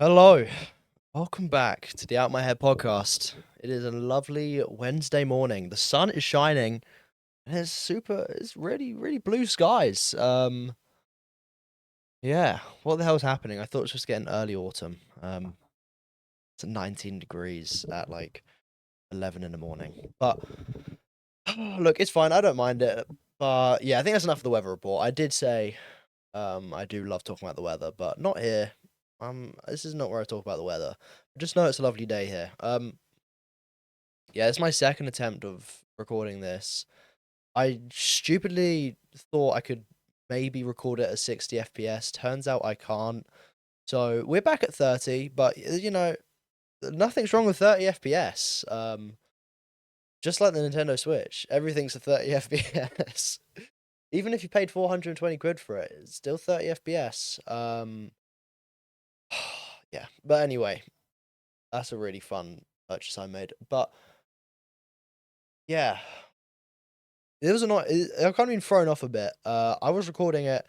Hello, welcome back to the Out My Head podcast. It is a lovely Wednesday morning. The sun is shining, and it's really, really blue skies. Yeah, what the hell's happening? I thought it was just getting early autumn. It's 19 degrees at like 11 in the morning. But look, it's fine. I don't mind it. But yeah, I think that's enough of the weather report. I did say I do love talking about the weather, but not here. This is not where I talk about the weather. I just know it's a lovely day here. Yeah, it's my second attempt of recording this. I stupidly thought I could maybe record it at 60 FPS. Turns out I can't. So we're back at 30, but nothing's wrong with 30 FPS. Just like the Nintendo Switch, everything's a 30 FPS. Even if you paid 420 quid for it, it's still 30 FPS. Yeah, but anyway, that's a really fun purchase I made. But yeah, it was annoying. I kind of been thrown off a bit. I was recording it,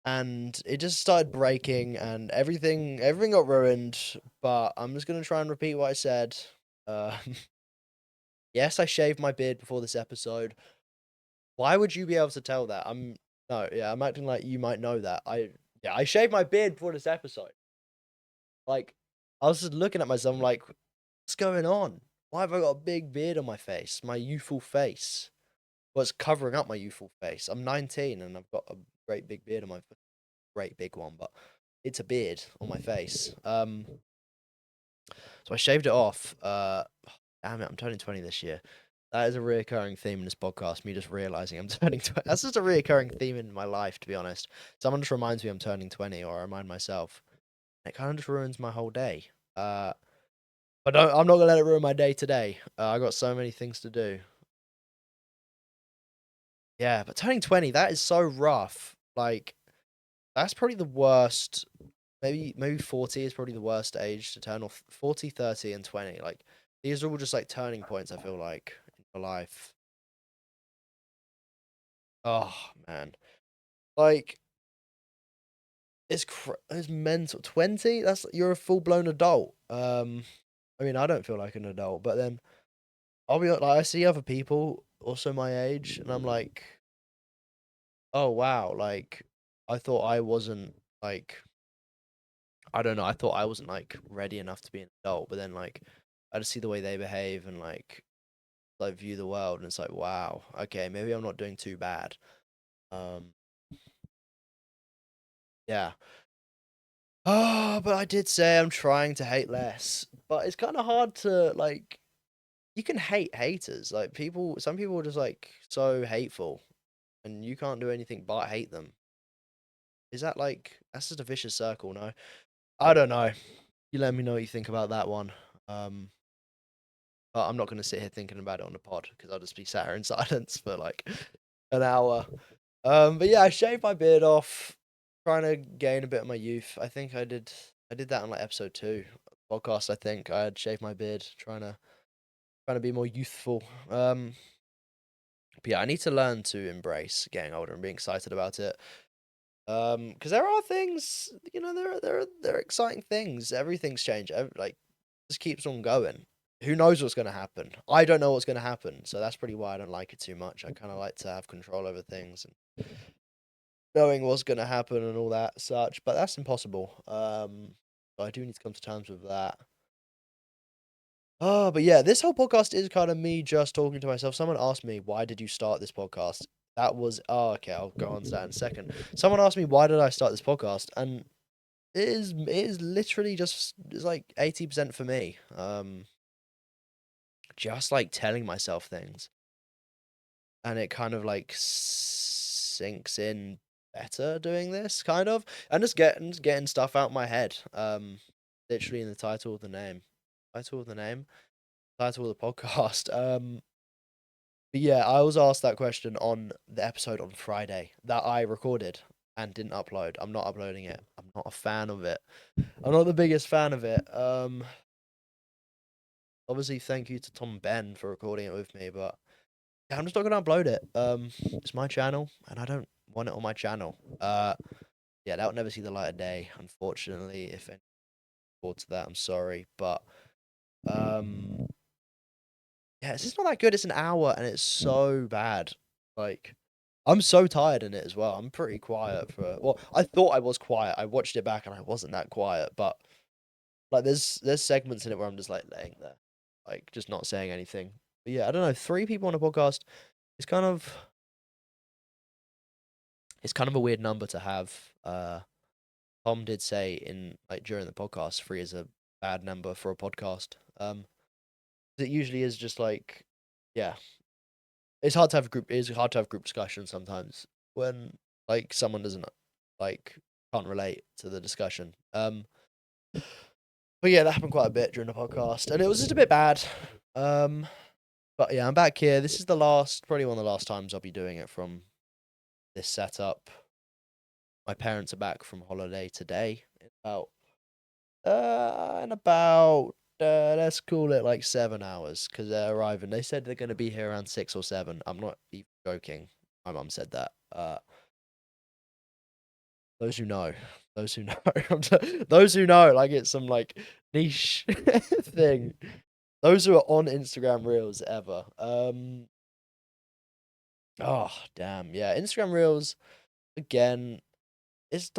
and it just started breaking, and everything got ruined. But I'm just gonna try and repeat what I said. Uh, yes, I shaved my beard before this episode. Why would you be able to tell that? No, yeah, I'm acting like you might know that. I shaved my beard before this episode. Like, I was just looking at myself, like, what's going on? Why have I got a big beard on my face? My youthful face. Well, it's covering up my youthful face. I'm 19 and I've got a great big beard on my great big one, but it's a beard on my face. So I shaved it off. Damn it, I'm turning 20 this year. That is a reoccurring theme in this podcast. Me just realizing I'm turning 20. That's just a reoccurring theme in my life, to be honest. Someone just reminds me I'm turning 20, or I remind myself. It kind of just ruins my whole day. But I'm not gonna let it ruin my day today. I got so many things to do. Yeah, but turning 20, that is so rough. Like, that's probably the worst. Maybe 40 is probably the worst age to turn off. 40, 30, and 20. Like, these are all just like turning points, I feel like, in my life. Oh man. Like, it's mental. 20? You're a full-blown adult. I mean, I don't feel like an adult, but then I'll be like, I see other people also my age, and I'm like, oh wow, like I thought I wasn't like I don't know, I thought I wasn't like ready enough to be an adult, but then like I just see the way they behave and like view the world, and it's like wow, okay, maybe I'm not doing too bad. Um, yeah. Oh, but I did say I'm trying to hate less, but it's kind of hard to like. You can hate haters, like some people are just like so hateful, and you can't do anything but hate them. Is that like that's just a vicious circle? No, I don't know. You let me know what you think about that one. Um, but I'm not going to sit here thinking about it on the pod because I'll just be sat here in silence for like an hour. But yeah, I shaved my beard off, trying to gain a bit of my youth. I think I did that on like episode 2 podcast. I think I had shaved my beard, trying to be more youthful. But yeah, I need to learn to embrace getting older and being excited about it. Because there are things, there are exciting things. Everything's changed. Like, just keeps on going. Who knows what's gonna happen? I don't know what's gonna happen, so that's pretty why I don't like it too much. I kind of like to have control over things and knowing what's gonna happen and all that such. But that's impossible. So I do need to come to terms with that. Oh, but yeah, this whole podcast is kind of me just talking to myself. Someone asked me, "Why did you start this podcast?" That was okay. I'll go on to that in a second. Someone asked me, "Why did I start this podcast?" And it is literally just it's like 80% for me. Just like telling myself things, and it kind of like sinks in better doing this kind of, and just getting stuff out my head. Literally in the title of the name, title of the name, title of the podcast. But yeah, I was asked that question on the episode on Friday that I recorded and didn't upload. I'm not uploading it. I'm not a fan of it. I'm not the biggest fan of it. Obviously, thank you to Tom Ben for recording it with me, but yeah, I'm just not gonna upload it. It's my channel, and I don't want it on my channel. Yeah, that will never see the light of day, unfortunately. If any. forward to that. I'm sorry, but um, yeah, it's just not that good. It's an hour and it's so bad. Like, I'm so tired in it as well. I'm pretty quiet for. Well, I thought I was quiet. I watched it back and I wasn't that quiet, but like, there's segments in it where I'm just like laying there, like just not saying anything. But yeah, I don't know. Three people on a podcast is kind of it's kind of a weird number to have. Tom did say in like during the podcast, three is a bad number for a podcast. It usually is just like, yeah, it's hard to have group. It's hard to have group discussion sometimes when like someone doesn't like can't relate to the discussion. But yeah, that happened quite a bit during the podcast, and it was just a bit bad. Um, but yeah, I'm back here. This is the last, probably one of the last times I'll be doing it from this setup. My parents are back from holiday today. In about let's call it like 7 hours because they're arriving. They said they're going to be here around 6 or 7. I'm not even joking. My mum said that. Those who know, those who know, those who know, like it's some like niche thing. Those who are on Instagram Reels ever. Oh damn, yeah, Instagram Reels again. It's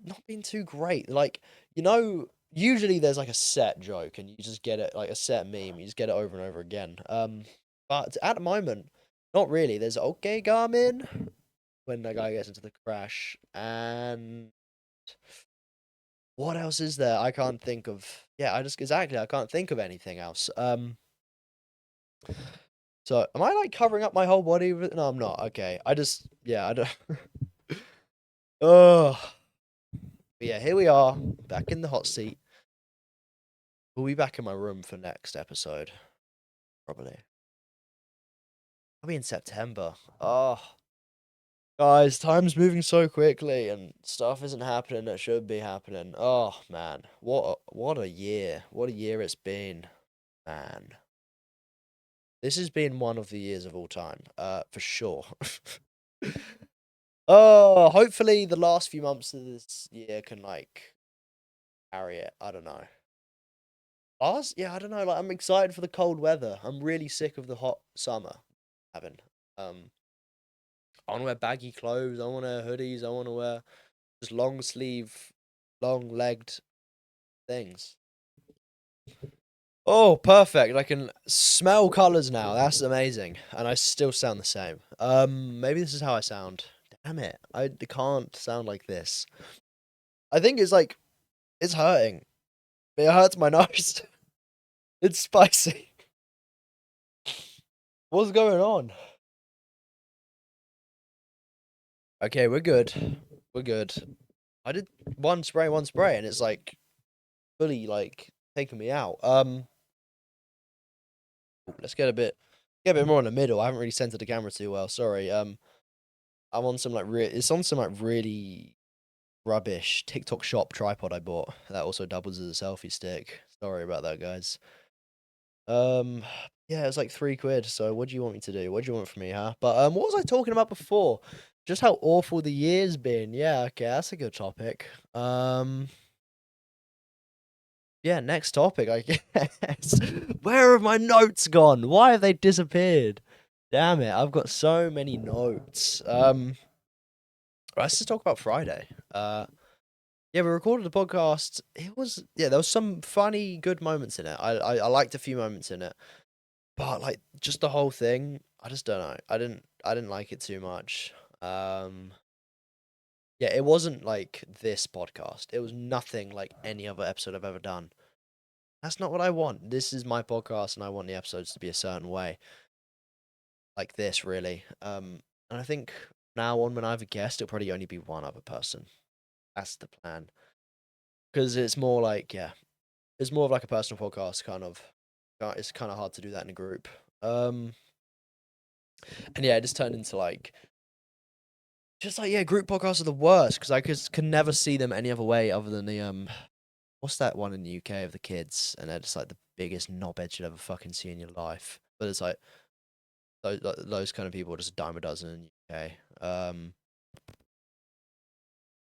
not been too great. Like, usually there's like a set joke and you just get it like a set meme, you just get it over and over again. But at the moment, not really. There's okay Garmin when the guy gets into the crash, and what else is there? I can't think of. Yeah, I can't think of anything else. So am I like covering up my whole body no, I'm not. Okay. I don't Oh, but yeah, here we are, back in the hot seat. We'll be back in my room for next episode, probably. I'll be in September. Oh, guys, time's moving so quickly, and stuff isn't happening that should be happening. Oh man, what a year! What a year it's been, man. This has been one of the years of all time, for sure. Oh, hopefully the last few months of this year can like carry it. I don't know. Yeah, I don't know. Like, I'm excited for the cold weather. I'm really sick of the hot summer having. Um, I want to wear baggy clothes. I want to wear hoodies. I want to wear just long sleeve, long legged things. Oh, perfect. I can smell colors now. That's amazing. And I still sound the same. Maybe this is how I sound. Damn it. I can't sound like this. I think it's like, it's hurting. It hurts my nose. It's spicy. What's going on? Okay, we're good. We're good. I did one spray, and it's like fully like taking me out. Let's get a bit more in the middle. I haven't really centered the camera too well. Sorry. I'm on some like it's on some like really rubbish TikTok shop tripod I bought that also doubles as a selfie stick. Sorry about that, guys. Um, yeah, it's like £3. So what do you want me to do? What do you want from me, huh? But what was I talking about before? Just how awful the year's been. Yeah, okay, that's a good topic. Yeah, next topic, I guess. Where have my notes gone? Why have they disappeared? Damn it, I've got so many notes. Let's just talk about Friday. Yeah, we recorded a podcast. There was some funny, good moments in it. I liked a few moments in it, but like just the whole thing, I just don't know. I didn't like it too much. Um, yeah, it wasn't like this podcast. It was nothing like any other episode I've ever done. That's not what I want. This is my podcast, and I want the episodes to be a certain way, like this, really. And I think now on, when I have a guest, it'll probably only be one other person. That's the plan, because it's more like, yeah, it's more of like a personal podcast, kind of. It's kind of hard to do that in a group. And yeah, it just turned into like, just like, yeah, group podcasts are the worst because I can never see them any other way other than the what's that one in the UK of the kids, and they're just like the biggest knobheads you'd ever fucking see in your life. But it's like those kind of people are just a dime a dozen in the UK.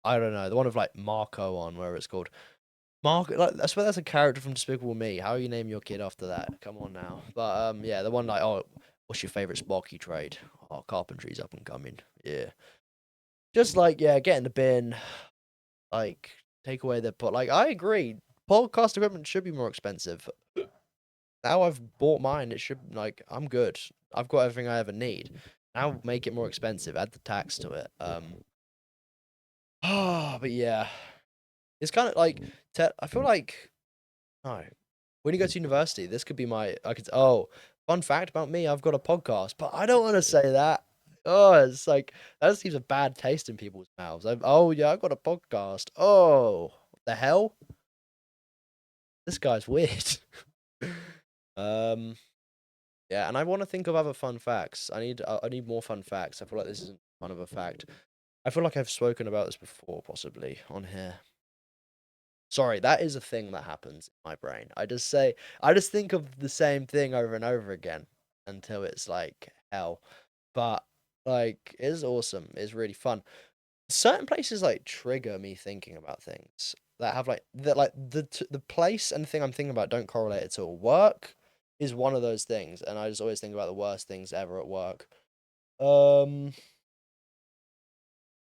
I don't know, the one of like Marco on, where it's called. Mark, like I swear that's a character from Despicable Me. How you name your kid after that? Come on now. But yeah, the one like, oh, what's your favorite Sparky trade? Oh, carpentry's up and coming. Yeah, just like yeah, get in the bin. Like take away the pot. Like I agree, podcast equipment should be more expensive. Now I've bought mine, it should like I'm good. I've got everything I ever need. Now make it more expensive. Add the tax to it. But yeah, it's kind of like I feel like no. When you go to university, this could be my. I could. Oh, fun fact about me: I've got a podcast, but I don't want to say that. Oh, it's like that just leaves a bad taste in people's mouths. Oh yeah, I've got a podcast. Oh, what the hell? This guy's weird. um, yeah, and I want to think of other fun facts. I need more fun facts. I feel like this isn't fun of a fact. I feel like I've spoken about this before, possibly on here. Sorry, that is a thing that happens in my brain. I just think of the same thing over and over again until it's like hell. But like, it's awesome. It's really fun. Certain places like trigger me thinking about things that have like that like the place and the thing I'm thinking about don't correlate at all. Work is one of those things, and I just always think about the worst things ever at work. Um,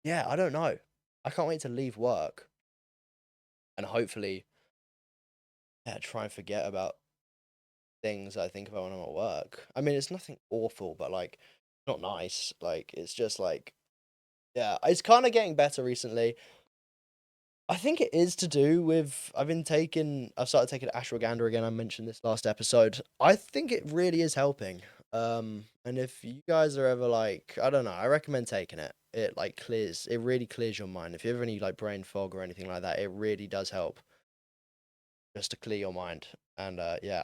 yeah, I don't know. I can't wait to leave work and hopefully yeah, try and forget about things I think about when I'm at work. I mean, it's nothing awful, but like not nice. Like it's just like yeah, it's kind of getting better recently. I think it is to do with I've started taking ashwagandha again. I mentioned this last episode. I think it really is helping. And if you guys are ever like, I don't know, I recommend taking it. It really clears your mind. If you have any like brain fog or anything like that, it really does help just to clear your mind. And yeah,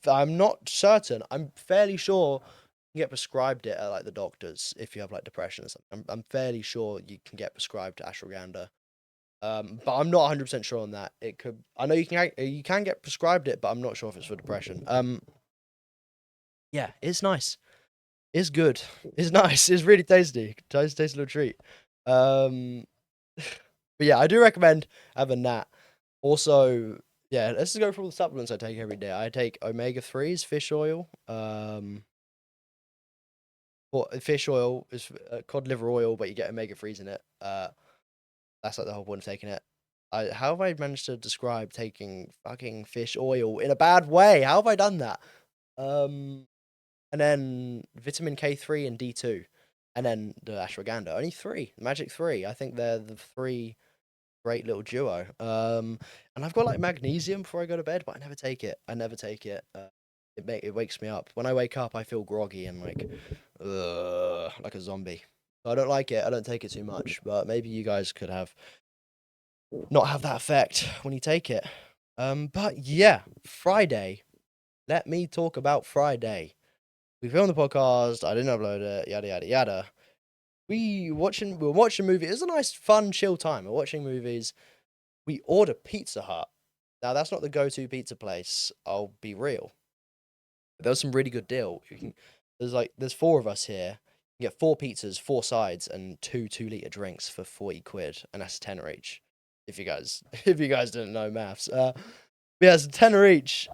I'm not certain. I'm fairly sure you can get prescribed it at like the doctors if you have like depression or something. I'm fairly sure you can get prescribed ashwagandha. But I'm not 100% sure on that. It could. I know you can get prescribed it, but I'm not sure if it's for depression. Yeah, it's nice. It's good. It's nice. It's really tasty. Tasty little treat. Um, but yeah, I do recommend having that. Also, yeah, let's just go through all the supplements I take every day. I take omega 3s, fish oil. Fish oil is cod liver oil, but you get omega 3s in it. That's like the whole point of taking it. How have I managed to describe taking fucking fish oil in a bad way? How have I done that? Um, and then vitamin K3 and D2, and then the ashwagandha. Only three, the magic three. I think they're the three great little duo. And I've got like magnesium before I go to bed, but I never take it. I never take it. It wakes me up. When I wake up, I feel groggy and like a zombie. So I don't like it. I don't take it too much, but maybe you guys could not have that effect when you take it. But yeah, Friday. Let me talk about Friday. We filmed the podcast. I didn't upload it. Yada yada yada. We're watching a movie. It was a nice, fun, chill time. We're watching movies. We order Pizza Hut. Now that's not the go-to pizza place. I'll be real. There was some really good deal. There's four of us here. You get four pizzas, four sides, and two 2 liter drinks for 40 quid, and that's a tenner each. If you guys didn't know maths, yeah, it's a tenner each.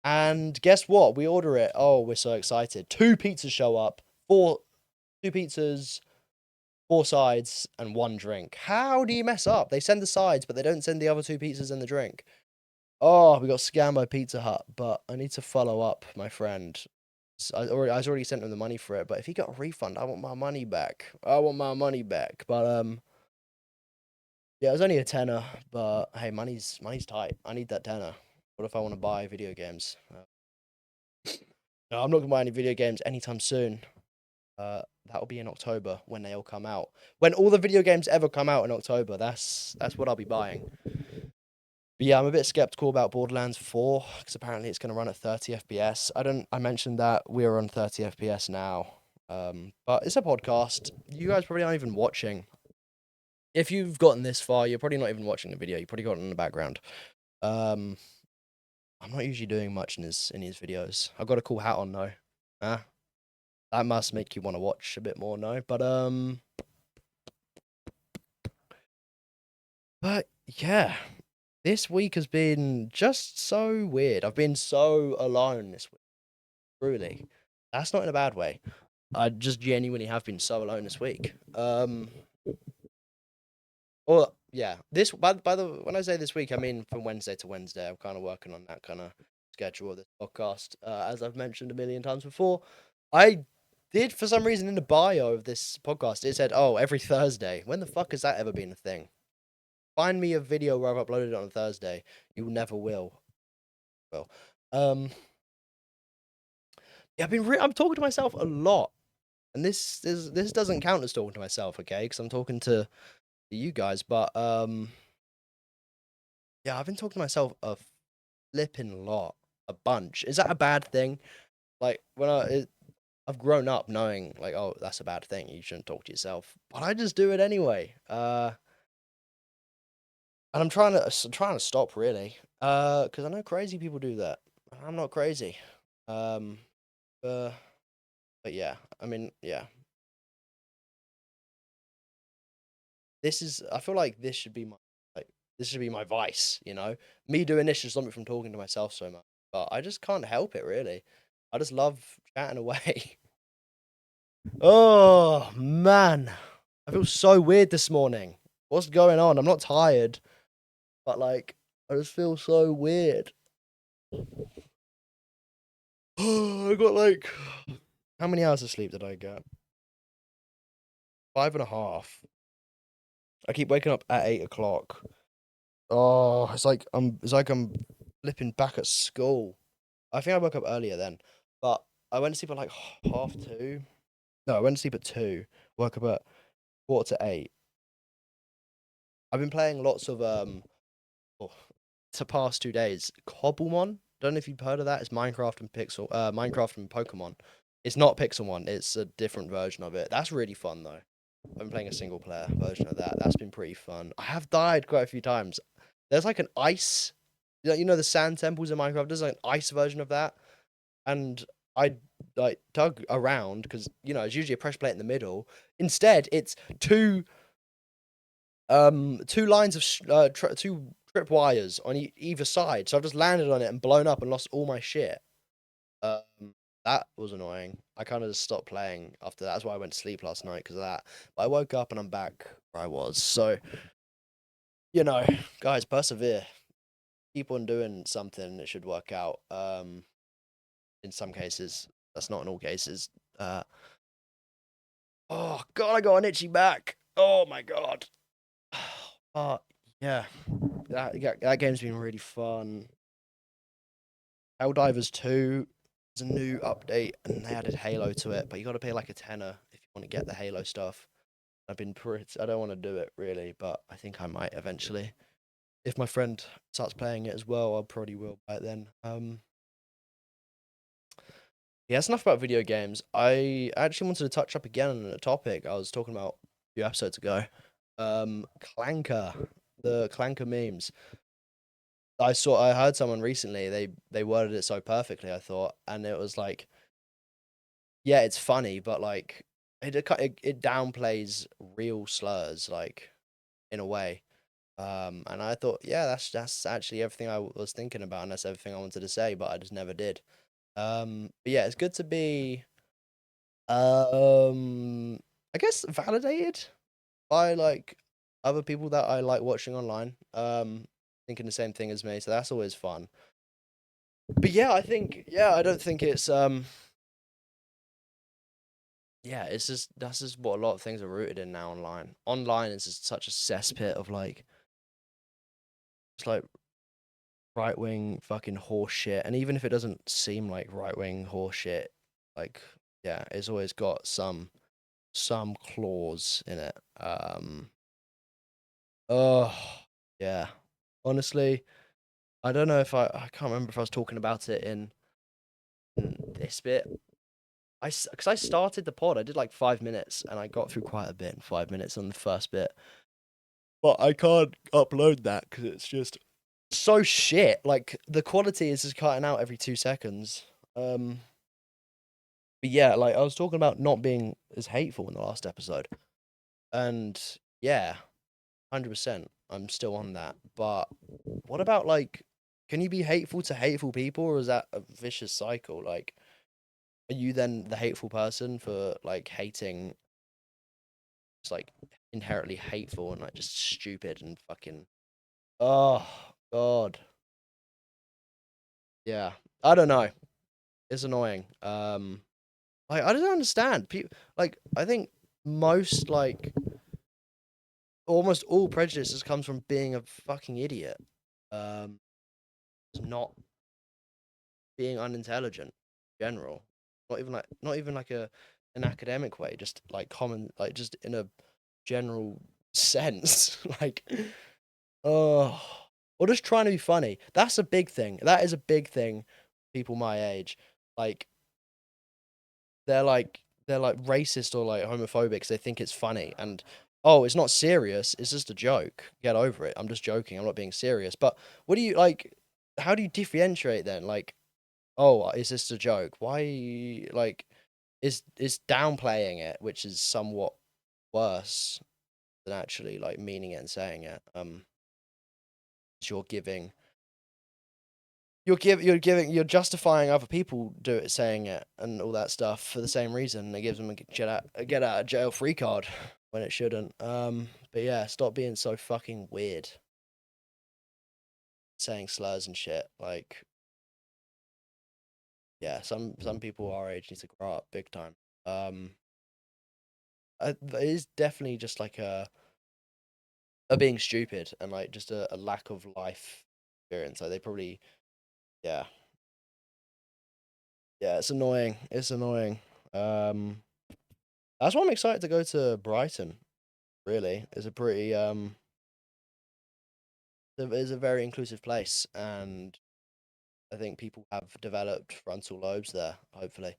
And guess what? We order it. Oh, we're so excited. Two pizzas show up. Two pizzas, four sides, and one drink. How do you mess up? They send the sides, but they don't send the other two pizzas and the drink. Oh, we got scammed by Pizza Hut, but I need to follow up, my friend. I was already sent him the money for it, but if he got a refund, I want my money back. I want my money back. But yeah, it was only a tenner, but hey, money's tight. I need that tenner. What if I want to buy video games? No, I'm not gonna buy any video games anytime soon. That'll be in October when they all come out. When all the video games ever come out in October, that's what I'll be buying. But yeah, I'm a bit skeptical about Borderlands 4 because apparently it's going to run at 30 FPS. I mentioned that we're on 30 FPS now. But it's a podcast. You guys probably aren't even watching. If you've gotten this far, you're probably not even watching the video. You probably got it in the background. Um, I'm not usually doing much in his videos. I've got a cool hat on though. Huh? That must make you want to watch a bit more, no? But But yeah, this week has been just so weird. I've been so alone this week. Truly, that's not in a bad way. I just genuinely have been so alone this week. Or yeah, this by the when I say this week, I mean from Wednesday to Wednesday. I'm kind of working on that kind of schedule of this podcast. As I've mentioned a million times before, I did for some reason in the bio of this podcast it said, "Oh, every Thursday." When the fuck has that ever been a thing? Find me a video where I've uploaded it on a Thursday. You never will. Well, um, yeah, I'm talking to myself a lot, and this doesn't count as talking to myself, okay? Because I'm talking to you guys, but yeah, I've been talking to myself a flipping lot, a bunch. Is that a bad thing? Like I've grown up knowing like, oh, that's a bad thing. You shouldn't talk to yourself, but I just do it anyway. And I'm trying to stop really. Because I know crazy people do that. I'm not crazy. Um, uh, but yeah, I mean, yeah, I feel like like this should be my vice. Me doing this should stop me from talking to myself so much. But I just can't help it really. I just love chatting away. Oh man, I feel so weird this morning. What's going on? I'm not tired, but like I just feel so weird. I got like how many hours of sleep did I get? 5.5. I keep waking up at 8 o'clock. Oh, it's like I'm flipping back at school. I think I woke up earlier then, but I went to sleep at like half two. No, I went to sleep at 2. Woke up at quarter to 8. I've been playing lots of oh, the past 2 days. Cobblemon. Don't know if you've heard of that. It's Minecraft and Pokemon. It's not Pixelmon. It's a different version of it. That's really fun though. I've been playing a single player version of that. That's been pretty fun. I have died quite a few times. There's like an ice, the sand temples in Minecraft. There's like an ice version of that, and I like dug around because it's usually a pressure plate in the middle. Instead, it's two lines of two trip wires on either side. So I've just landed on it and blown up and lost all my shit. Um, that was annoying. I kind of just stopped playing after that. That's why I went to sleep last night because of that. But I woke up and I'm back where I was. So you know, guys, persevere. Keep on doing something. It should work out. In some cases, that's not in all cases. Uh, oh god, I got an itchy back. Oh my god. Oh yeah, that game's been really fun. Helldivers 2 is a new update, and they added Halo to it, but you got to pay like a tenner if you want to get the Halo stuff. I don't want to do it really, but I think I might eventually. If my friend starts playing it as well, I probably will by then. Yeah, that's enough about video games. I actually wanted to touch up again on a topic I was talking about a few episodes ago. Clanker, the Clanker memes. I heard someone recently. They worded it so perfectly. I thought, and it was like, yeah, it's funny, but like it downplays real slurs, like in a way. And I thought, yeah, that's actually everything I was thinking about, and that's everything I wanted to say, but I just never did. But yeah, it's good to be um I guess validated by like other people that I like watching online. Thinking the same thing as me, so that's always fun. But yeah, I don't think it's yeah, it's just that's just what a lot of things are rooted in now online. Online is just such a cesspit of like it's like right wing fucking horse shit. And even if it doesn't seem like right wing horse shit, like yeah, it's always got some clause in it. Oh, yeah. Honestly, I don't know if I can't remember if I was talking about it in this bit. Because I started the pod, I did like 5 minutes, and I got through quite a bit in 5 minutes on the first bit. But I can't upload that because it's just so shit. Like the quality is just cutting out every 2 seconds. But yeah, like I was talking about not being as hateful in the last episode, and yeah, 100%. I'm still on that. But what about like, can you be hateful to hateful people, or is that a vicious cycle? Like, are you then the hateful person for like hating, just like inherently hateful and like just stupid and fucking, oh God. Yeah. I don't know. It's annoying. Like I don't understand. People like I think most like almost all prejudices comes from being a fucking idiot. Um, not being unintelligent in general. Not even like a an academic way, just like common like just in a general sense. Like oh or just trying to be funny. That's a big thing. That is a big thing, people my age. Like they're like racist or like homophobic because they think it's funny and oh it's not serious, it's just a joke, get over it, I'm just joking, I'm not being serious. But what do you like, how do you differentiate then, like oh is this a joke, why like is downplaying it, which is somewhat worse than actually like meaning it and saying it. 'Cause you're justifying other people do it, saying it, and all that stuff for the same reason. It gives them a get out of jail free card when it shouldn't. But yeah, stop being so fucking weird, saying slurs and shit. Like, yeah, some people our age need to grow up big time. Um, it is definitely just like a being stupid and like just a lack of life experience. Like they probably, yeah, yeah, it's annoying. It's annoying. Um, that's why I'm excited to go to Brighton. Really, it's a pretty it is a very inclusive place, and I think people have developed frontal lobes there. Hopefully,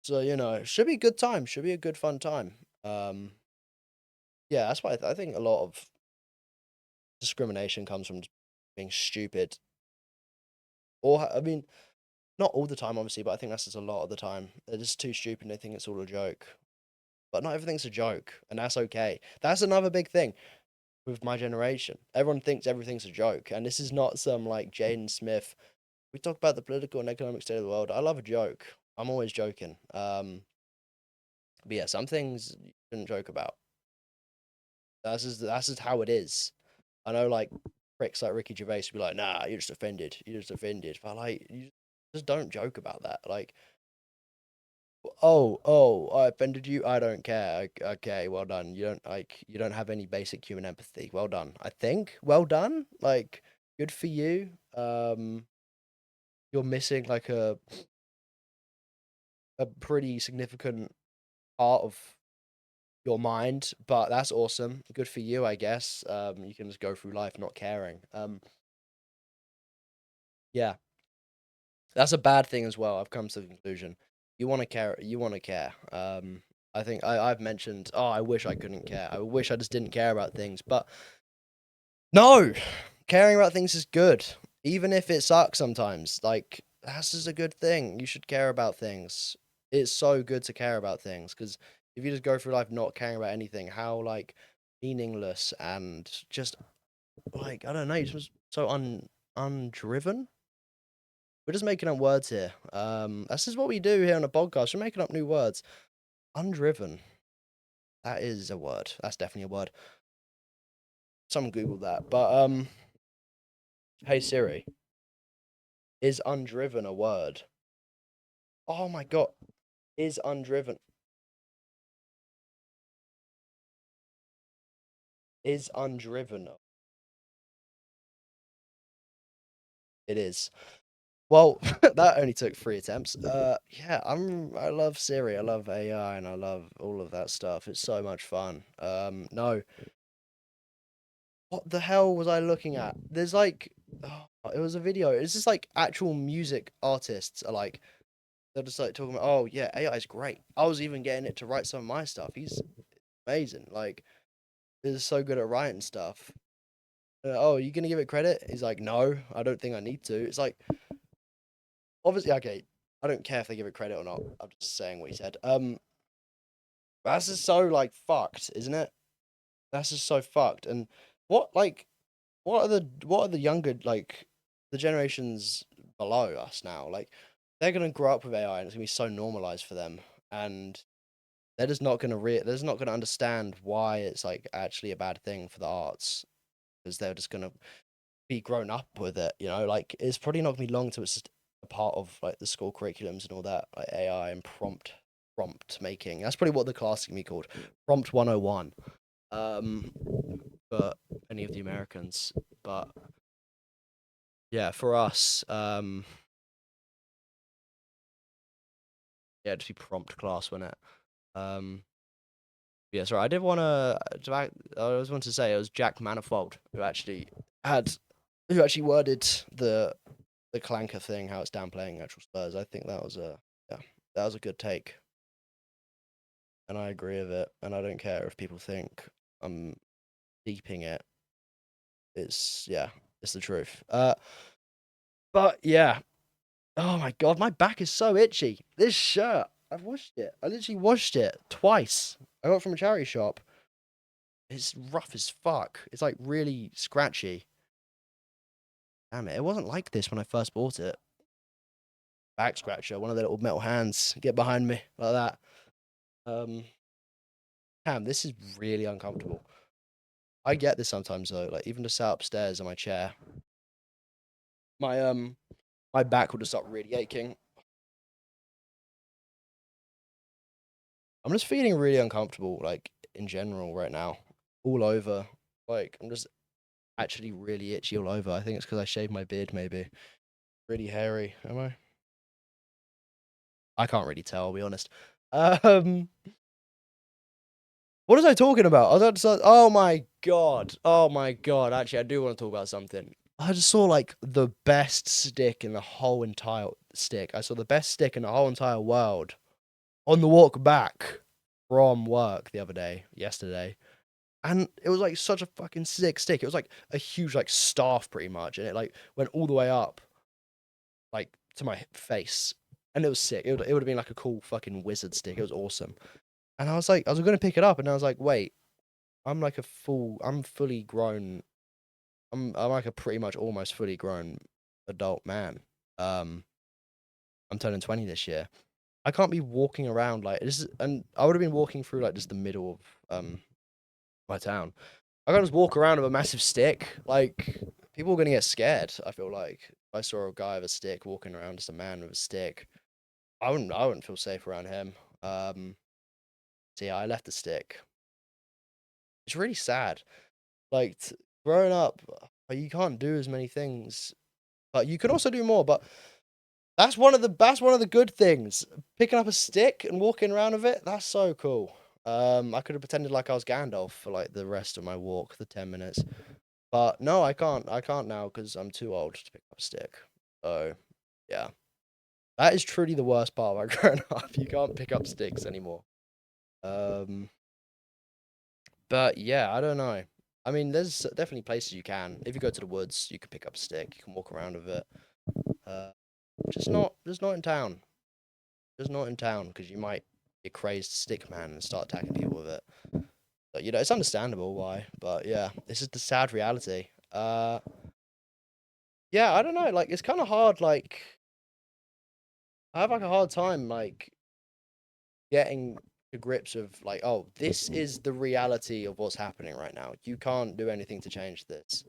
so it should be a good time. Should be a good fun time. Um, yeah, that's why I think a lot of discrimination comes from being stupid, or I mean, not all the time, obviously, but I think that's just a lot of the time. They're just too stupid and they think it's all a joke. But not everything's a joke, and that's okay. That's another big thing with my generation. Everyone thinks everything's a joke, and this is not some like Jaden Smith. We talk about the political and economic state of the world. I love a joke. I'm always joking. But yeah, some things you shouldn't joke about. That's just how it is. I know like pricks like Ricky Gervais would be like, nah, you're just offended. You're just offended. But like you just don't joke about that. Like, oh, I offended you. I don't care. Okay, well done. You don't have any basic human empathy. Well done. I think. Well done. Like, good for you. You're missing like a pretty significant part of your mind, but that's awesome. Good for you, I guess. You can just go through life not caring. Yeah, that's a bad thing as well. I've come to the conclusion. You want to care. You want to care. I think I've mentioned. Oh, I wish I couldn't care. I wish I just didn't care about things. But no, caring about things is good, even if it sucks sometimes. Like that's just a good thing. You should care about things. It's so good to care about things because if you just go through life not caring about anything, how like meaningless and just like I don't know, you're just so undriven. We're just making up words here. This is what we do here on a podcast. We're making up new words. Undriven. That is a word. That's definitely a word. Someone Googled that. But hey Siri, is undriven a word? Oh my god, is undriven. Is undriven. It is. Well, that only took 3 attempts. Yeah, I love Siri, I love AI, and I love all of that stuff. It's so much fun. No, what the hell was I looking at? There's like, oh, it was a video. It's just like actual music artists are like, they're just like talking about, oh yeah, AI is great. I was even getting it to write some of my stuff. He's amazing. Like, he's so good at writing stuff. Oh, are you gonna give it credit? He's like, no, I don't think I need to. It's like, obviously, okay, I don't care if they give it credit or not. I'm just saying what he said. That's just so like fucked, isn't it? That's just so fucked. And What like what are the younger like the generations below us now? Like they're gonna grow up with AI and it's gonna be so normalized for them, and they're just not gonna understand why it's like actually a bad thing for the arts because they're just gonna be grown up with it. You know, like it's probably not gonna be long till it's just a part of like the school curriculums and all that, like AI and prompt making. That's probably what the class is gonna be called, Prompt 101. Um, for any of the Americans, but yeah, for us, yeah, just be prompt class, wouldn't it? Yeah, sorry, I did want to. I was want to say it was Jack Manifold had who actually worded the clanker thing, how it's downplaying actual Spurs. I think that was a yeah, that was a good take, and I agree with it. And I don't care if people think I'm deeping it. It's yeah, it's the truth. But yeah, oh my god, my back is so itchy. This shirt, I've washed it. I literally washed it twice. I got it from a charity shop. It's rough as fuck. It's like really scratchy. Damn it, it wasn't like this when I first bought it. Back scratcher, one of the little metal hands. Get behind me like that. Um, damn, this is really uncomfortable. I get this sometimes though. Like even to sat upstairs in my chair, my my back will just start really aching. I'm just feeling really uncomfortable, like in general right now, all over. Like I'm just actually really itchy all over. I think it's because I shaved my beard, maybe. Really hairy, am I? I can't really tell, I'll be honest. Um, what was I talking about? I was about to say, oh my god. Oh my god. Actually, I do want to talk about something. I just saw like the best stick in the whole entire stick. I saw the best stick in the whole entire world on the walk back from work the other day, yesterday. And it was like such a fucking sick stick. It was like a huge like staff pretty much, and it like went all the way up like to my face, and it was sick. It would have been like a cool fucking wizard stick. It was awesome. And I was like, I was gonna pick it up, and I was like, wait, I'm fully grown. I'm like a pretty much almost fully grown adult man. Um, I'm turning 20 this year. I can't be walking around like this, and I would have been walking through like just the middle of my town. I can't just walk around with a massive stick. Like people are gonna get scared. I feel like if I saw a guy with a stick walking around, just a man with a stick. I wouldn't feel safe around him. So yeah, I left the stick. It's really sad. Like growing up, you can't do as many things, but you can also do more. But that's one of the good things. Picking up a stick and walking around with it, that's so cool. I could have pretended like I was Gandalf for like the rest of my walk, the 10 minutes. But no, I can't. I can't now because I'm too old to pick up a stick. So yeah, that is truly the worst part about growing up. You can't pick up sticks anymore. Um, but yeah, I don't know. I mean, there's definitely places you can. If you go to the woods, you can pick up a stick. You can walk around with it. Uh, just not in town. Just not in town because you might be a crazed stick man and start attacking people with it. But, it's understandable why. But yeah, this is the sad reality. Yeah, I don't know. Like, it's kind of hard. Like, I have like a hard time like getting to grips of like, oh, this is the reality of what's happening right now. You can't do anything to change this.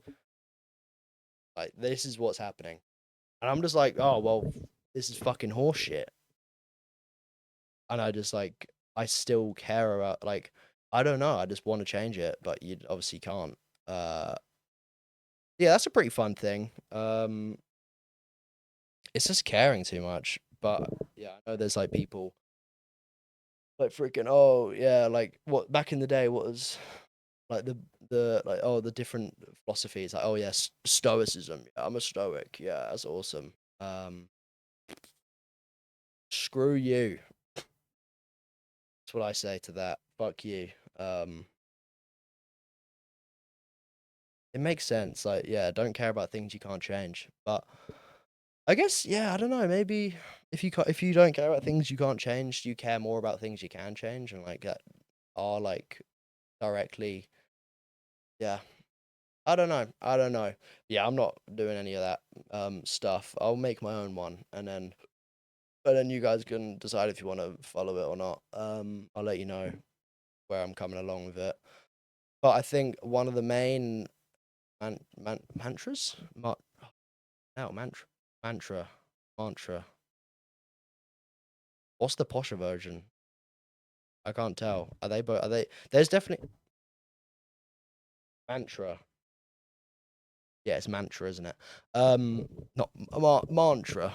Like, this is what's happening. And I'm just like, oh well, this is fucking horseshit. And I just like I still care about like I don't know, I just want to change it, but you obviously can't. Uh yeah, that's a pretty fun thing. It's just caring too much. But yeah, I know there's like people like freaking oh yeah, like what back in the day what was like the like oh the different philosophies like oh yes, stoicism. Yeah, I'm a stoic. Yeah, that's awesome. Um Screw you. That's what I say to that. Fuck you. Um It makes sense. Like, yeah, don't care about things you can't change. But I guess, yeah, I don't know. Maybe if you don't care about things you can't change, you care more about things you can change and like that are like directly, yeah. I don't know. I don't know. Yeah, I'm not doing any of that stuff. I'll make my own one, and then you guys can decide if you want to follow it or not. I'll let you know where I'm coming along with it. But I think one of the main mantras, no mantra. What's the posher version? I can't tell. Are they both? Are they? There's definitely mantra. Yeah, it's mantra, isn't it? Not mantra.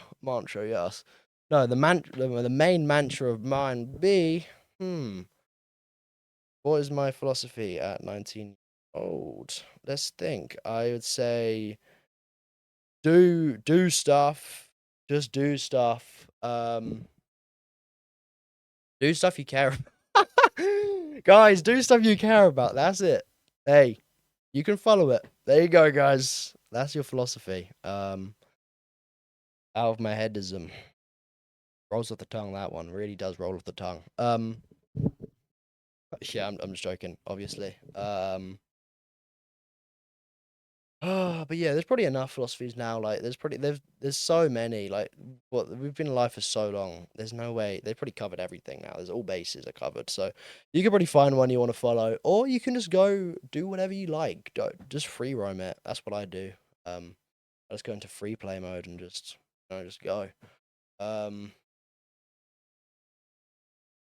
Yes. No, the main mantra of mine would be, what is my philosophy at 19 years old? Let's think. I would say do stuff. Just do stuff. Do stuff you care about. Guys, do stuff you care about. That's it. Hey, you can follow it. There you go, guys. That's your philosophy. Out of my headism. Rolls off the tongue, that one. Really does roll off the tongue. Yeah, I'm just joking, obviously. But yeah, there's probably enough philosophies now. Like, there's so many. Like, what we've been alive for so long. There's no way they've probably covered everything now. There's all bases are covered. So you can probably find one you want to follow, or you can just go do whatever you like. Just free roam it. That's what I do. I just go into free play mode and just go. Um,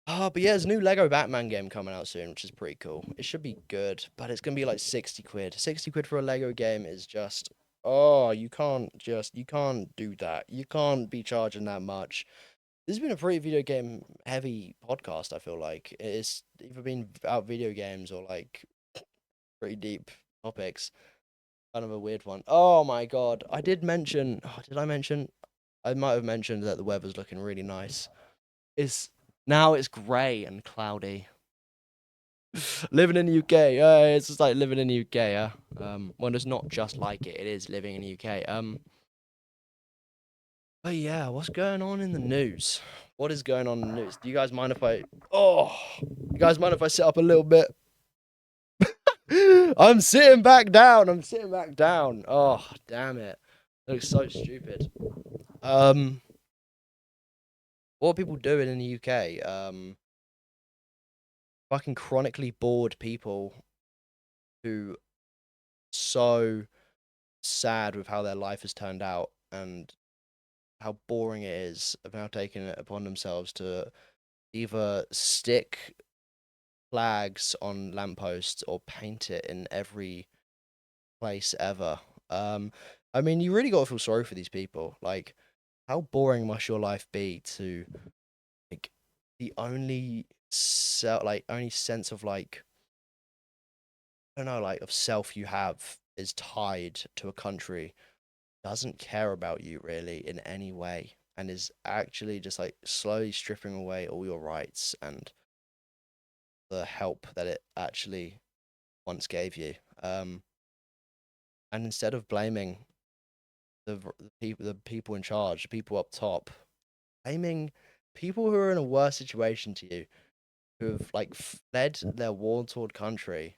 but yeah, there's a new Lego Batman game coming out soon, which is pretty cool. It should be good, but it's gonna be like 60 quid. 60 quid for a Lego game is just, oh, you can't do that. You can't be charging that much. This has been a pretty video game heavy podcast, I feel like. It's either been about video games or like pretty deep topics. Kind of a weird one. Oh my god. Did I mention? I might have mentioned that the weather's looking really nice. It's Now it's grey and cloudy. Living in the UK, it's just like living in the UK, yeah. Well, it's not just like it; it is living in the UK. But yeah, what's going on in the news? What is going on in the news? Do you guys mind if I? Oh, you guys mind if I sit up a little bit? I'm sitting back down. I'm sitting back down. Oh, damn it! It looks so stupid. What are people doing in the UK? Fucking chronically bored people who so sad with how their life has turned out and how boring it is, have now taken it upon themselves to either stick flags on lampposts or paint it in every place ever. Um, I mean, you really got to feel sorry for these people. Like, how boring must your life be to like the only sense of like I don't know, like of self you have is tied to a country doesn't care about you really in any way and is actually just like slowly stripping away all your rights and the help that it actually once gave you. And instead of blaming the people in charge, the people up top, blaming people who are in a worse situation to you, who have like fled their war-torn country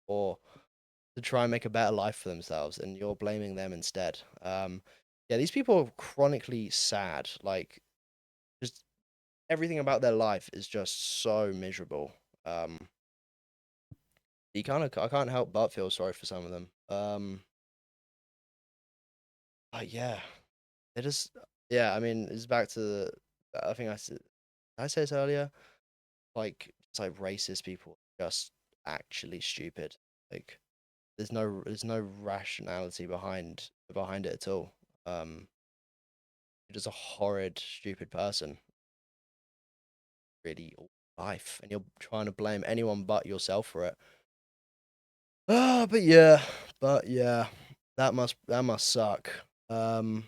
or to try and make a better life for themselves, and you're blaming them instead. Yeah, these people are chronically sad. Like, just everything about their life is just so miserable. I can't help but feel sorry for some of them. But yeah, they just, yeah. I mean, it's back to I think I said, did I say this earlier? Like, it's like racist people, just actually stupid. Like, there's no rationality behind it at all. You're just a horrid, stupid person, really, all life, and you're trying to blame anyone but yourself for it. Ah, but yeah, that must suck. Um,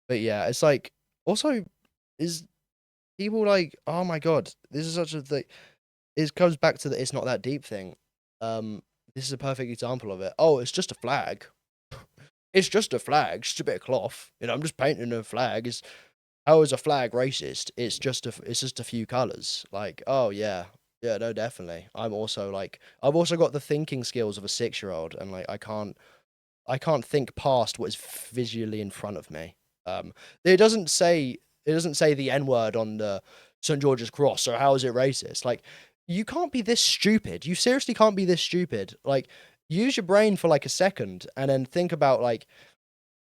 but yeah, it's like also is people like, oh my god, this is such a thing. It comes back to the it's not that deep thing. Um, this is a perfect example of it. Oh, it's just a flag. It's just a flag, just a bit of cloth. I'm just painting a flag. How is a flag racist? It's just a few colors. Like, oh yeah. Yeah, no, definitely. I'm also like I've also got the thinking skills of a 6-year-old, and like I can't think past what is visually in front of me. Um, it doesn't say the N word on the St. George's Cross, so how is it racist? Like, you can't be this stupid. You seriously can't be this stupid. Like, use your brain for like a second and then think about like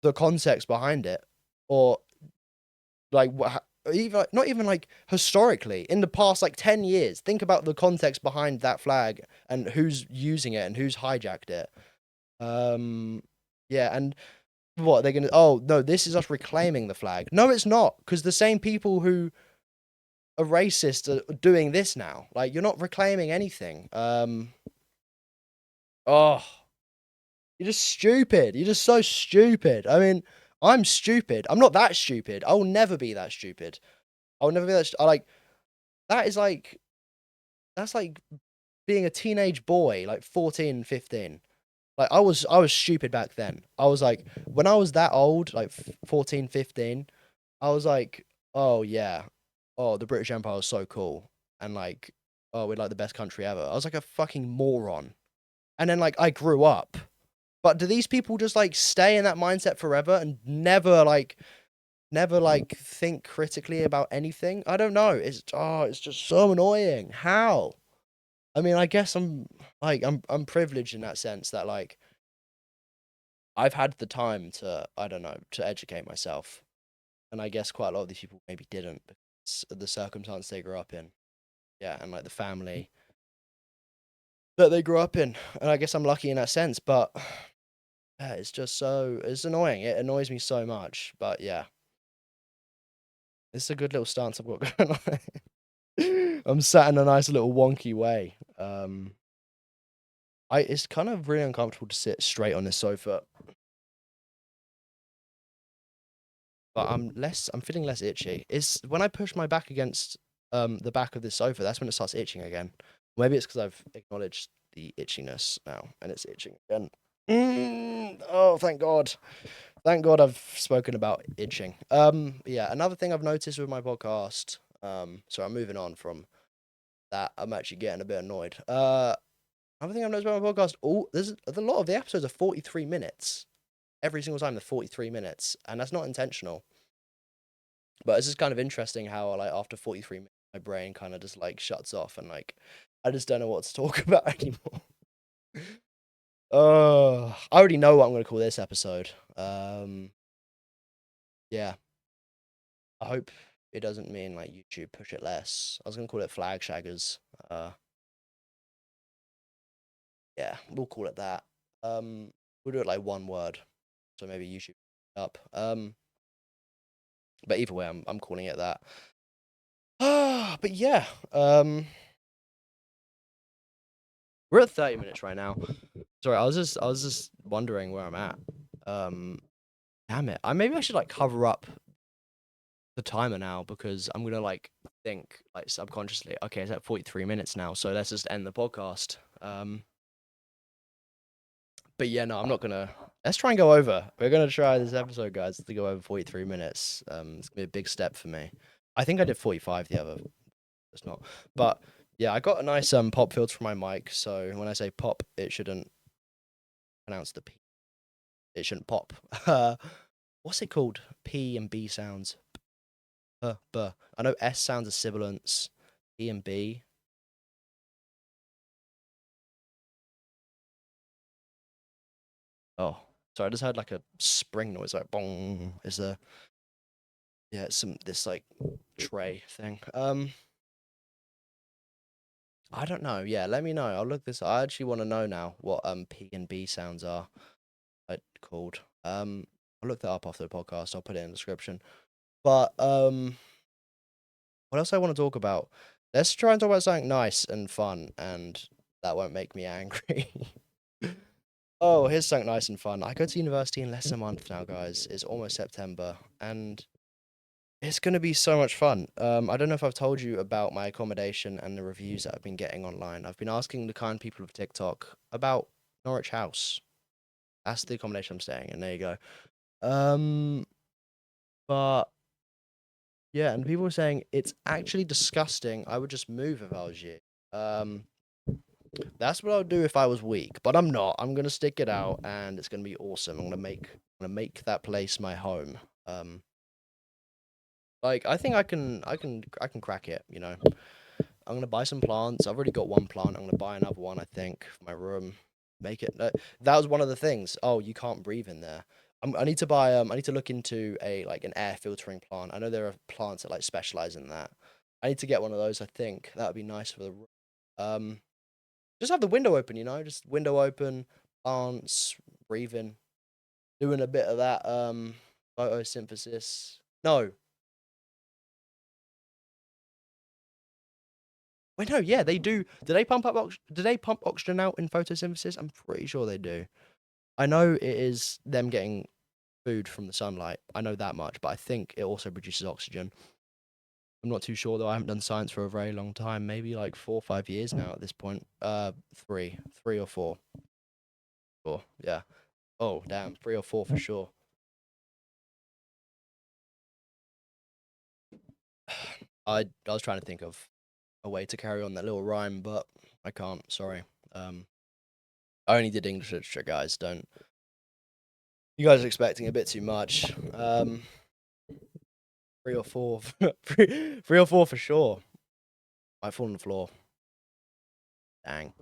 the context behind it, or like what. Even not even like historically in the past like 10 years, think about the context behind that flag and who's using it and who's hijacked it. um yeah, and what they're gonna? Oh no, this is us reclaiming the flag. No, it's not, because the same people who are racist are doing this now. Like, you're not reclaiming anything. Oh, you're just stupid. You're just so stupid. I mean, I'm stupid. I'm not that stupid. I will never be that stupid. I will never be that. I like that is like that's like being a teenage boy, like 14, 15. Like, I was stupid back then. I was like, when I was that old, like 14, 15. I was like, "Oh, yeah. Oh, the British Empire was so cool." And like, "Oh, we're like the best country ever." I was like a fucking moron. And then like I grew up. But do these people just like stay in that mindset forever and never like think critically about anything? I don't know. It's just so annoying. How? I mean, I guess I'm privileged in that sense that like I've had the time to, I don't know, to educate myself. And I guess quite a lot of these people maybe didn't, because of the circumstance they grew up in. Yeah, and like the family that they grew up in. And I guess I'm lucky in that sense, but yeah, it's annoying. It annoys me so much. But yeah, it's a good little stance I've got going on. I'm sat in a nice little wonky way. It's kind of really uncomfortable to sit straight on this sofa, but I'm feeling less itchy. It's when I push my back against the back of this sofa, that's when it starts itching again. Maybe it's because I've acknowledged the itchiness now and it's itching again. Oh, thank God. Thank God I've spoken about itching. Yeah, another thing I've noticed with my podcast, so I'm moving on from that. I'm actually getting a bit annoyed. Another thing I've noticed about my podcast, there's a lot of the episodes are 43 minutes. Every single time they're 43 minutes, and that's not intentional. But it's just kind of interesting how like after 43 minutes, my brain kind of just like shuts off and like I just don't know what to talk about anymore. I already know what I'm gonna call this episode. Yeah, I hope it doesn't mean like YouTube push it less. I was gonna call it FlagShaggers. Yeah, we'll call it that. We'll do it like one word, so maybe YouTube up. But either way, I'm calling it that. But yeah, we're at 30 minutes right now. Sorry, I was just wondering where I'm at. Um, Damn it. Maybe I should like cover up the timer now, because I'm gonna like think like subconsciously, okay, it's at 43 minutes now, so let's just end the podcast. But yeah, no, I'm not gonna. Let's try and go over. We're gonna try this episode, guys, to go over 43 minutes. It's gonna be a big step for me. I think I did 45 the other. It's not, but yeah, I got a nice pop filter for my mic, so when I say pop, it shouldn't pronounce the p. It shouldn't pop. What's it called? P and B sounds. B. I know S sounds are sibilants. P and B. Oh, sorry, I just heard like a spring noise, like bong. Is a Yeah, it's this like tray thing. I don't know. Yeah, let me know. I'll look this. I actually want to know now what P and B sounds are called. I'll look that up after the podcast. I'll put it in the description. But what else I want to talk about? Let's try and talk about something nice and fun, and that won't make me angry. Oh, here's something nice and fun. I go to university in less than a month now, guys. It's almost September, and it's gonna be so much fun. I don't know if I've told you about my accommodation and the reviews that I've been getting online. I've been asking the kind people of TikTok about Norwich House. That's the accommodation I'm staying in. There you go. Um, but yeah, and people were saying it's actually disgusting. I would just move if I was you. Um, that's what I would do if I was weak, but I'm not. I'm gonna stick it out, and it's gonna be awesome. I'm gonna make that place my home. Um, like I think I can crack it. You know, I'm gonna buy some plants. I've already got one plant. I'm gonna buy another one. I think for my room. Make it. That was one of the things. Oh, you can't breathe in there. I need to buy. I need to look into a like an air filtering plant. I know there are plants that like specialize in that. I need to get one of those. I think that would be nice for the room. Um, just have the window open. You know, just window open, plants, breathing, doing a bit of that. Photosynthesis. No, wait, no, yeah, they do. Do they pump up? Do they pump oxygen out in photosynthesis? I'm pretty sure they do. I know it is them getting food from the sunlight. I know that much, but I think it also produces oxygen. I'm not too sure though. I haven't done science for a very long time. Maybe like 4 or 5 years now at this point. Three or four. Four, yeah. Oh, damn, 3 or 4 for sure. I was trying to think of a way to carry on that little rhyme, but I can't. Sorry. I only did English literature, guys. Don't you guys are expecting a bit too much? 3 or 4, three or four for sure. I fall on the floor. Dang,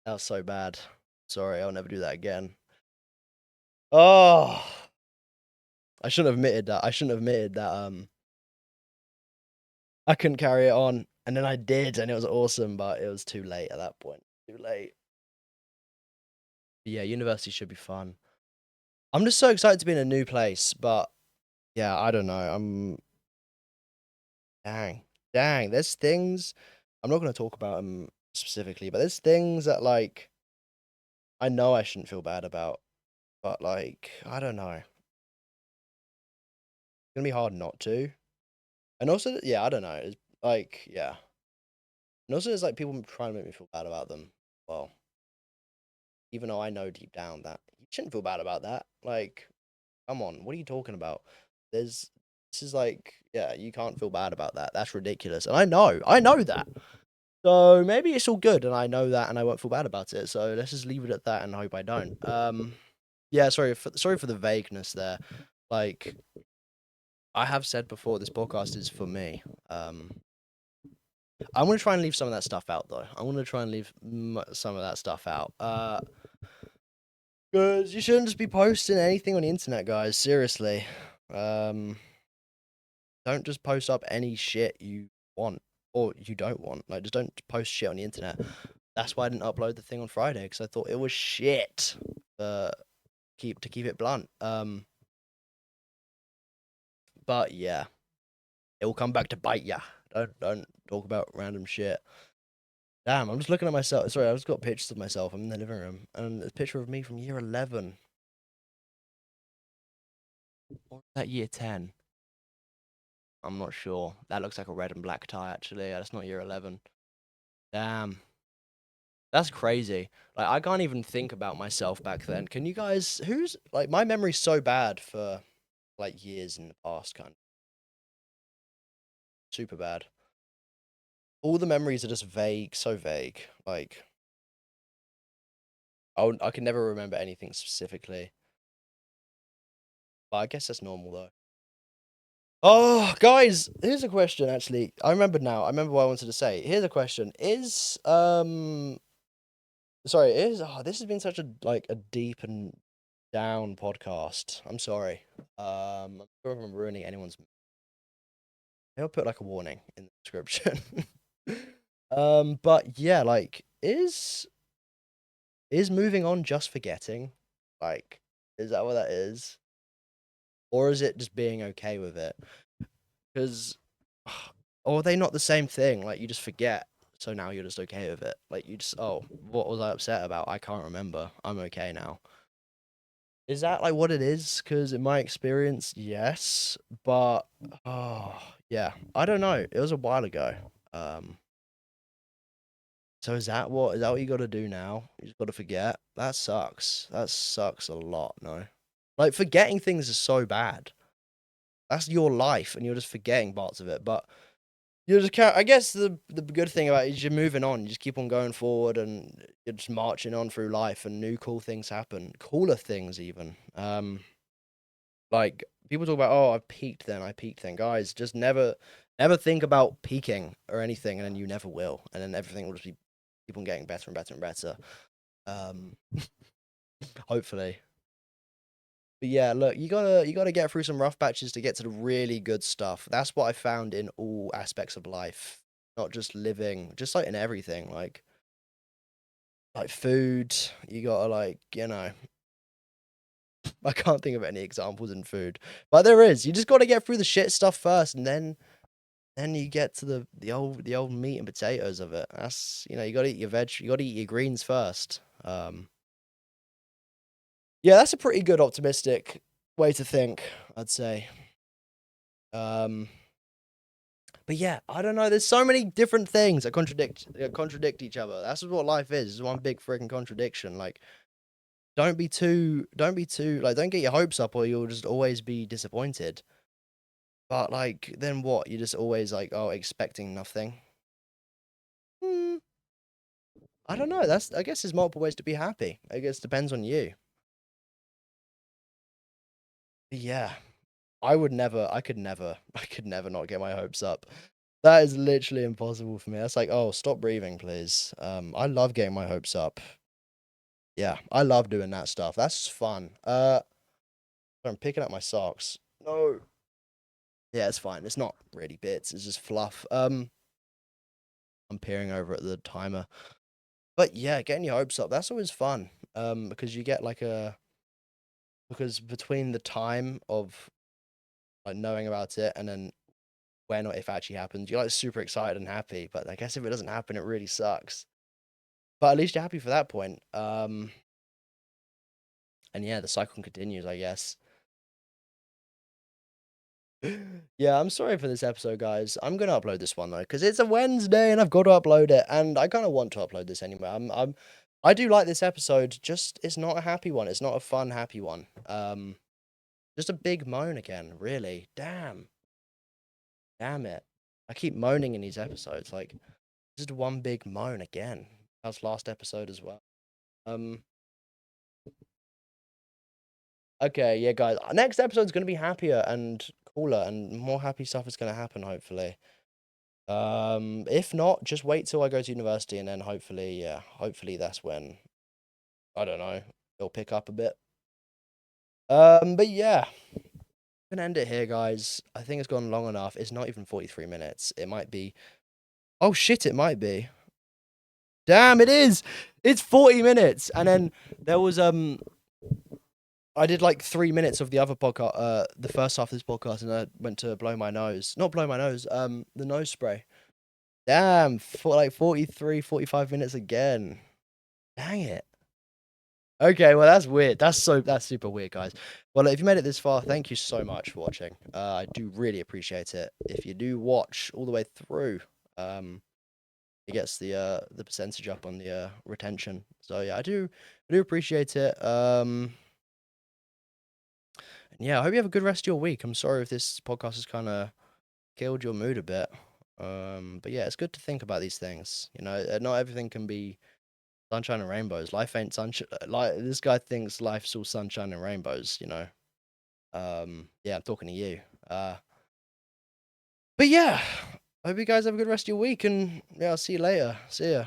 that was so bad. Sorry, I'll never do that again. Oh, I shouldn't have admitted that. I shouldn't have admitted that. I couldn't carry it on, and then I did, and it was awesome, but it was too late at that point. Too late. But yeah, university should be fun. I'm just so excited to be in a new place, but yeah, I don't know. Dang, dang. There's things I'm not gonna talk about them specifically, but there's things that like I know I shouldn't feel bad about, but like I don't know. It's gonna be hard not to. And also, yeah, I don't know. It's like, yeah. And also, there's like people trying to make me feel bad about them. Well, even though I know deep down that you shouldn't feel bad about that. Like, come on, what are you talking about? There's, this is like, yeah, you can't feel bad about that. That's ridiculous. And I know that. So maybe it's all good, and I know that, and I won't feel bad about it. So let's just leave it at that, and hope I don't. Yeah, sorry for the vagueness there. Like I have said before, this podcast is for me. I'm gonna try and leave some of that stuff out though. I'm gonna try and leave some of that stuff out. Cause you shouldn't just be posting anything on the internet, guys. Seriously. Um, don't just post up any shit you want or you don't want. Like, just don't post shit on the internet. That's why I didn't upload the thing on Friday because I thought it was shit. To keep it blunt. But yeah, it will come back to bite ya. Don't talk about random shit. Damn, I'm just looking at myself. Sorry, I just got pictures of myself. I'm in the living room, and a picture of me from year 11. Or was that year 10? I'm not sure. That looks like a red and black tie, actually. That's not year 11. Damn, that's crazy. Like, I can't even think about myself back then. Can you guys? Who's like my memory's so bad for like years in the past, kind of super bad. All the memories are just vague, so vague. Like, I can never remember anything specifically. But I guess that's normal though. Oh, guys, here's a question. Actually, I remember now. I remember what I wanted to say. Here's a question: Is sorry, is this has been such a like a deep and down podcast. I'm sorry. I'm sure if I'm ruining anyone's. I'll put like a warning in the description. But yeah, like, is moving on just forgetting? Like, is that what that is, or is it just being okay with it? Because, or are they not the same thing? Like, you just forget, so now you're just okay with it. Like, you just, oh, what was I upset about? I can't remember. I'm okay now. Is that like what it is? Because in my experience, yes, but oh yeah, I don't know. It was a while ago. Um, so is that what you got to do now? You just got to forget. That sucks. That sucks a lot. No, like forgetting things is so bad. That's your life, and you're just forgetting parts of it. But You just can't. I guess the good thing about it is you're moving on. You just keep on going forward, and you're just marching on through life, and new cool things happen, cooler things even. Like people talk about, oh, I peaked then. Guys, just never think about peaking or anything, and then you never will, and then everything will just be keep on getting better and better and better. Um, hopefully. But yeah, look, you gotta get through some rough patches to get to the really good stuff. That's what I found in all aspects of life, not just living, just like in everything. Like food, you gotta I can't think of any examples in food, but there is. You just gotta get through the shit stuff first, and then you get to the old meat and potatoes of it. That's you gotta eat your veg, you gotta eat your greens first. Yeah, that's a pretty good optimistic way to think, I'd say. Um. But yeah, I don't know. There's so many different things that contradict each other. That's what life is. It's one big freaking contradiction. Like, don't get your hopes up, or you'll just always be disappointed. But like, then what? You're just always like, oh, expecting nothing. Hmm, I don't know. I guess there's multiple ways to be happy. I guess it depends on you. But yeah, I could never not get my hopes up. That is literally impossible for me. That's like, oh, stop breathing, please. I love getting my hopes up. Yeah, I love doing that stuff. That's fun. I'm picking up my socks. No. Yeah, it's fine. It's not really bits. It's just fluff. I'm peering over at the timer. But yeah, getting your hopes up. That's always fun. Because you get because between the time of like knowing about it and then when or if it actually happens, you're like super excited and happy. But I guess if it doesn't happen, it really sucks. But at least you're happy for that point. And yeah, the cycle continues, I guess. Yeah, I'm sorry for this episode, guys. I'm gonna upload this one though, because it's a Wednesday and I've got to upload it, and I kind of want to upload this anyway. I do like this episode. Just it's not a happy one. It's not a fun happy one. Just a big moan again. Really, damn it. I keep moaning in these episodes. Like just one big moan again. That's last episode as well. Um. Okay, yeah, guys. Next episode's gonna be happier and cooler, and more happy stuff is gonna happen. Hopefully. If not, just wait till I go to university and then hopefully, yeah, hopefully that's when, I don't know, it'll pick up a bit. But yeah, I'm gonna end it here, guys. I think it's gone long enough. It's not even 43 minutes. It might be. Oh shit, it might be. Damn, it is. It's 40 minutes. And then there was I did like 3 minutes of the other podcast, the first half of this podcast, and I went to blow my nose. Not blow my nose, the nose spray. Damn, for like 43, 45 minutes again. Dang it. Okay, well that's weird. That's super weird, guys. Well, if you made it this far, thank you so much for watching. I do really appreciate it. If you do watch all the way through, it gets the percentage up on the retention. So yeah, I do appreciate it. And yeah, I hope you have a good rest of your week. I'm sorry if this podcast has kind of killed your mood a bit. But yeah, it's good to think about these things. Not everything can be sunshine and rainbows. Life ain't sunshine. Like this guy thinks life's all sunshine and rainbows. Yeah, I'm talking to you. But yeah, I hope you guys have a good rest of your week, and yeah, I'll see you later. See ya.